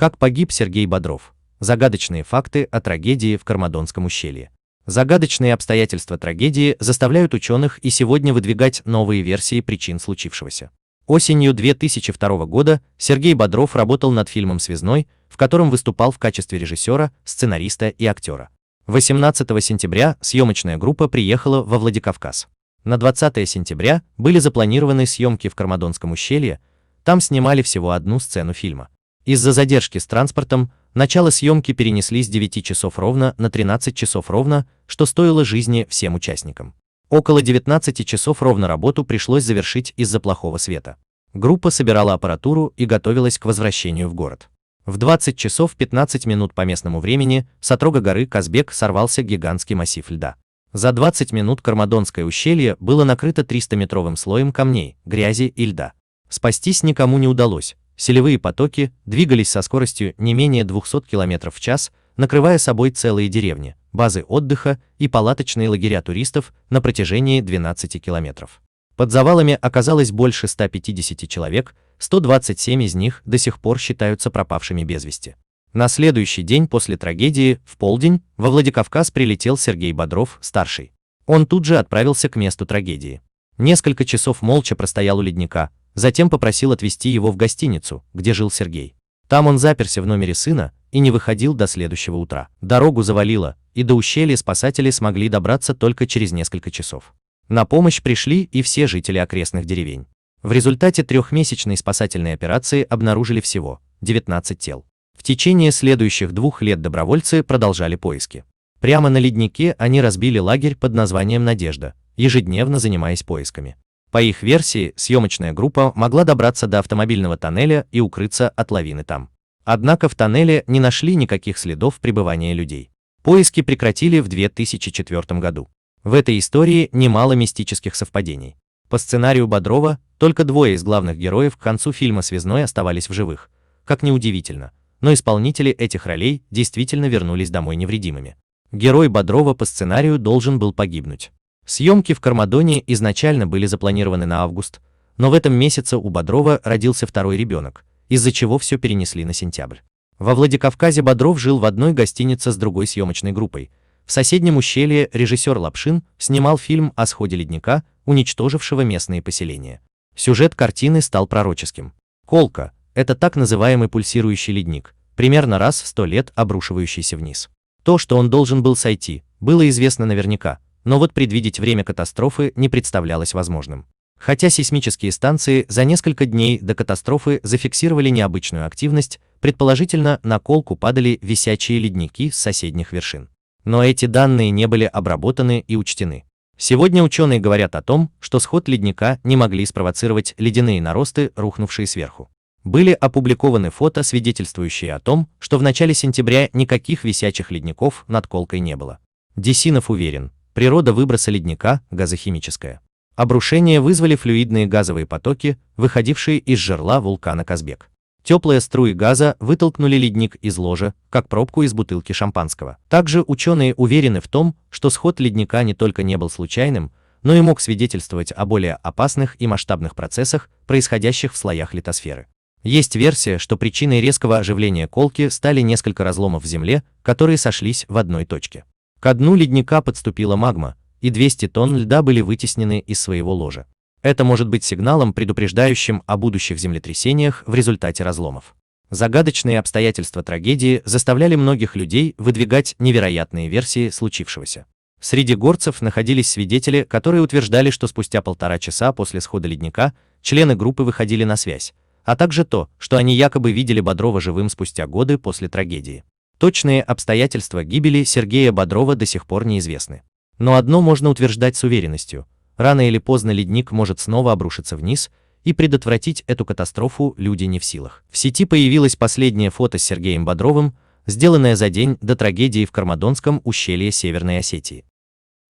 Как погиб Сергей Бодров? Загадочные факты о трагедии в Кармадонском ущелье. Загадочные обстоятельства трагедии заставляют ученых и сегодня выдвигать новые версии причин случившегося. Осенью 2002 года Сергей Бодров работал над фильмом «Связной», в котором выступал в качестве режиссера, сценариста и актера. 18 сентября съемочная группа приехала во Владикавказ. На 20 сентября были запланированы съемки в Кармадонском ущелье, там снимали всего одну сцену фильма. Из-за задержки с транспортом начало съемки перенесли с 9 часов ровно на 13 часов ровно, что стоило жизни всем участникам. Около 19 часов ровно работу пришлось завершить из-за плохого света. Группа собирала аппаратуру и готовилась к возвращению в город. В 20 часов 15 минут по местному времени с отрога горы Казбек сорвался гигантский массив льда. За 20 минут Кармадонское ущелье было накрыто 300-метровым слоем камней, грязи и льда. Спастись никому не удалось. Селевые потоки двигались со скоростью не менее 200 км в час, накрывая собой целые деревни, базы отдыха и палаточные лагеря туристов на протяжении 12 километров. Под завалами оказалось больше 150 человек, 127 из них до сих пор считаются пропавшими без вести. На следующий день после трагедии, в полдень, во Владикавказ прилетел Сергей Бодров-старший. Он тут же отправился к месту трагедии. Несколько часов молча простоял у ледника, затем попросил отвезти его в гостиницу, где жил Сергей. Там он заперся в номере сына и не выходил до следующего утра. Дорогу завалило, и до ущелья спасатели смогли добраться только через несколько часов. На помощь пришли и все жители окрестных деревень. В результате трехмесячной спасательной операции обнаружили всего 19 тел. В течение следующих 2 лет добровольцы продолжали поиски. Прямо на леднике они разбили лагерь под названием «Надежда», ежедневно занимаясь поисками. По их версии, съемочная группа могла добраться до автомобильного тоннеля и укрыться от лавины там. Однако в тоннеле не нашли никаких следов пребывания людей. Поиски прекратили в 2004 году. В этой истории немало мистических совпадений. По сценарию Бодрова только 2 из главных героев к концу фильма «Связной» оставались в живых. Как ни удивительно, но исполнители этих ролей действительно вернулись домой невредимыми. Герой Бодрова по сценарию должен был погибнуть. Съемки в Кармадоне изначально были запланированы на август, но в этом месяце у Бодрова родился 2-й ребенок, из-за чего все перенесли на сентябрь. Во Владикавказе Бодров жил в одной гостинице с другой съемочной группой. В соседнем ущелье режиссер Лапшин снимал фильм о сходе ледника, уничтожившего местные поселения. Сюжет картины стал пророческим. Колка – это так называемый пульсирующий ледник, примерно раз в 100 лет обрушивающийся вниз. То, что он должен был сойти, было известно наверняка, но вот предвидеть время катастрофы не представлялось возможным. Хотя сейсмические станции за несколько дней до катастрофы зафиксировали необычную активность, предположительно на Колку падали висячие ледники с соседних вершин. Но эти данные не были обработаны и учтены. Сегодня ученые говорят о том, что сход ледника не могли спровоцировать ледяные наросты, рухнувшие сверху. Были опубликованы фото, свидетельствующие о том, что в начале сентября никаких висячих ледников над Колкой не было. Десинов уверен, природа выброса ледника – газохимическая. Обрушение вызвали флюидные газовые потоки, выходившие из жерла вулкана Казбек. Теплые струи газа вытолкнули ледник из ложа, как пробку из бутылки шампанского. Также ученые уверены в том, что сход ледника не только не был случайным, но и мог свидетельствовать о более опасных и масштабных процессах, происходящих в слоях литосферы. Есть версия, что причиной резкого оживления Колки стали несколько разломов в земле, которые сошлись в одной точке. Ко дну ледника подступила магма, и 200 тонн льда были вытеснены из своего ложа. Это может быть сигналом, предупреждающим о будущих землетрясениях в результате разломов. Загадочные обстоятельства трагедии заставляли многих людей выдвигать невероятные версии случившегося. Среди горцев находились свидетели, которые утверждали, что спустя 1,5 часа после схода ледника члены группы выходили на связь, а также то, что они якобы видели Бодрова живым спустя годы после трагедии. Точные обстоятельства гибели Сергея Бодрова до сих пор неизвестны. Но одно можно утверждать с уверенностью: рано или поздно ледник может снова обрушиться вниз, и предотвратить эту катастрофу люди не в силах. В сети появилось последнее фото с Сергеем Бодровым, сделанное за день до трагедии в Кармадонском ущелье Северной Осетии.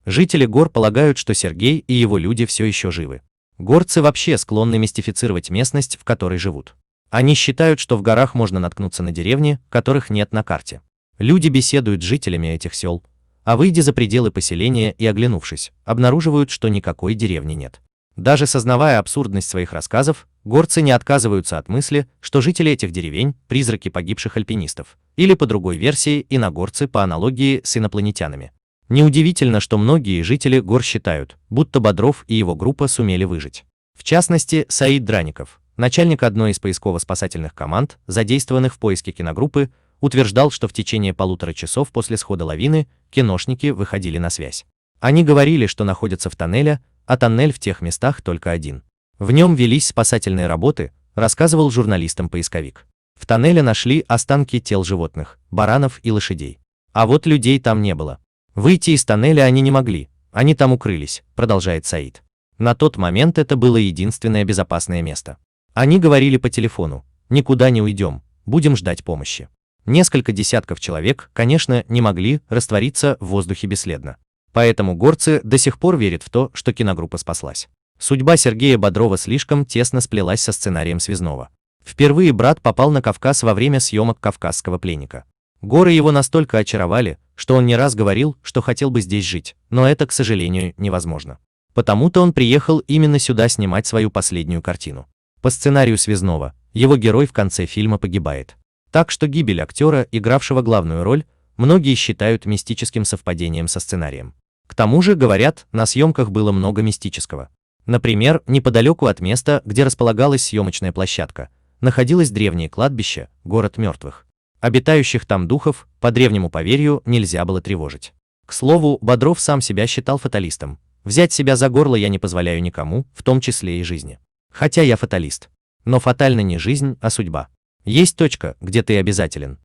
Жители гор полагают, что Сергей и его люди все еще живы. Горцы вообще склонны мистифицировать местность, в которой живут. Они считают, что в горах можно наткнуться на деревни, которых нет на карте. Люди беседуют с жителями этих сел, а выйдя за пределы поселения и оглянувшись, обнаруживают, что никакой деревни нет. Даже сознавая абсурдность своих рассказов, Горцы не отказываются от мысли, что жители этих деревень – призраки погибших альпинистов, или, по другой версии, иногорцы по аналогии с инопланетянами. Неудивительно, что многие жители гор считают, будто Бодров и его группа сумели выжить. В частности, Саид Драников, начальник одной из поисково-спасательных команд, задействованных в поиске киногруппы, утверждал, что в течение 1,5 часов после схода лавины киношники выходили на связь. Они говорили, что находятся в тоннеле, а тоннель в тех местах только один. В нем велись спасательные работы, рассказывал журналистам поисковик. В тоннеле нашли останки тел животных, баранов и лошадей. А вот людей там не было. Выйти из тоннеля они не могли, они там укрылись, продолжает Саид. На тот момент это было единственное безопасное место. Они говорили по телефону: никуда не уйдем, будем ждать помощи. Несколько десятков человек, конечно, не могли раствориться в воздухе бесследно. Поэтому горцы до сих пор верят в то, что киногруппа спаслась. Судьба Сергея Бодрова слишком тесно сплелась со сценарием Связнова. Впервые брат попал на Кавказ во время съемок «Кавказского пленника». Горы его настолько очаровали, что он не раз говорил, что хотел бы здесь жить, но это, к сожалению, невозможно. Потому-то он приехал именно сюда снимать свою последнюю картину. По сценарию Связнова, его герой в конце фильма погибает. Так что гибель актера, игравшего главную роль, многие считают мистическим совпадением со сценарием. К тому же, говорят, на съемках было много мистического. Например, неподалеку от места, где располагалась съемочная площадка, находилось древнее кладбище, город мертвых. Обитающих там духов, по древнему поверью, нельзя было тревожить. К слову, Бодров сам себя считал фаталистом. Взять себя за горло я не позволяю никому, в том числе и жизни. Хотя я фаталист. Но фатальна не жизнь, а судьба. Есть точка, где ты обязателен.